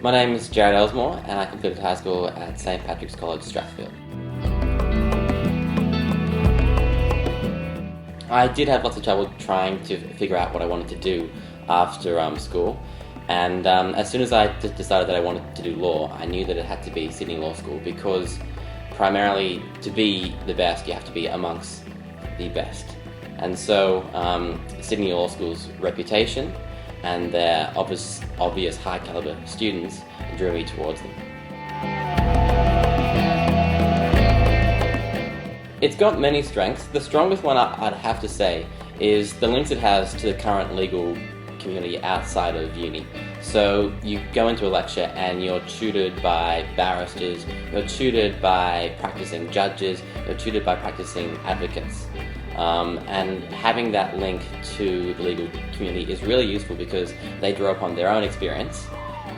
My name is Jared Ellsmore and I completed high school at St. Patrick's College, Strathfield. I did have lots of trouble trying to figure out what I wanted to do after school, and as soon as I decided that I wanted to do law, I knew that it had to be Sydney Law School, because primarily to be the best you have to be amongst the best. And so Sydney Law School's reputation and their obvious high caliber students drew me towards them. It's got many strengths. The strongest one I'd have to say is the links it has to the current legal community outside of uni. So you go into a lecture and you're tutored by barristers, you're tutored by practicing judges, you're tutored by practicing advocates. And having that link to the legal community is really useful because they draw upon their own experience,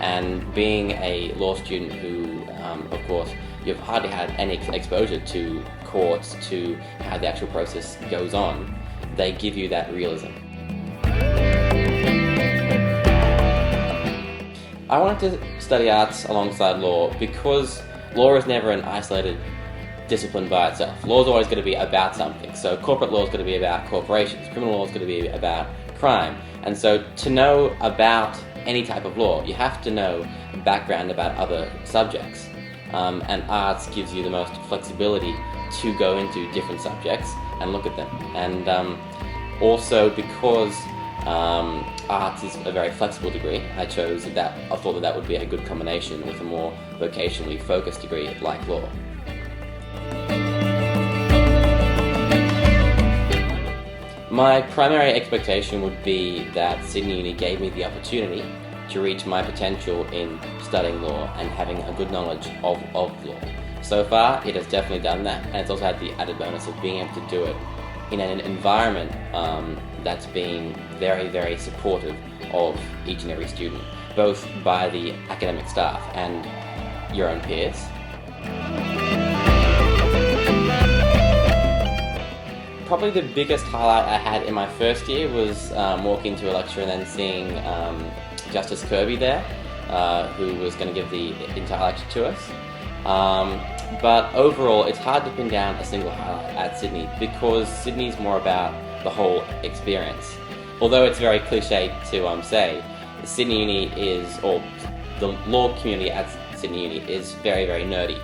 and being a law student who, of course, you've hardly had any exposure to courts, to how the actual process goes on, they give you that realism. I wanted to study arts alongside law because law is never an isolated discipline by itself. Law is always going to be about something. So corporate law is going to be about corporations, criminal law is going to be about crime. And so to know about any type of law, you have to know background about other subjects. And arts gives you the most flexibility to go into different subjects and look at them. And also because arts is a very flexible degree, I thought that would be a good combination with a more vocationally focused degree like law. My primary expectation would be that Sydney Uni gave me the opportunity to reach my potential in studying law and having a good knowledge of law. So far, it has definitely done that, and it's also had the added bonus of being able to do it in an environment that's been very, very supportive of each and every student, both by the academic staff and your own peers. Probably the biggest highlight I had in my first year was walking to a lecture and then seeing Justice Kirby there, who was going to give the entire lecture to us. But overall, it's hard to pin down a single highlight at Sydney because Sydney's more about the whole experience. Although it's very cliche to say, Sydney Uni or the law community at Sydney Uni is very, very nerdy.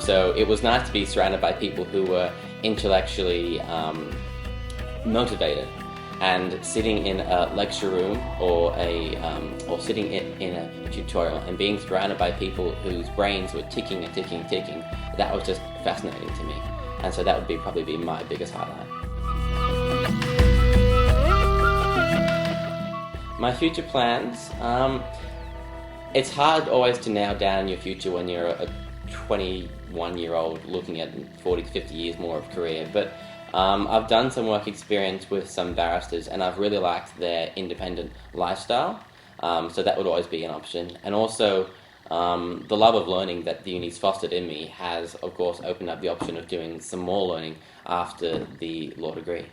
So it was nice to be surrounded by people who were intellectually motivated, and sitting in a lecture room or sitting in a tutorial and being surrounded by people whose brains were ticking and ticking and ticking, that was just fascinating to me. And so that would probably be my biggest highlight. My future plans, it's hard always to nail down your future when you're a 21-year-old looking at 40 to 50 years more of career, but I've done some work experience with some barristers and I've really liked their independent lifestyle, so that would always be an option. And also the love of learning that the uni's fostered in me has of course opened up the option of doing some more learning after the law degree.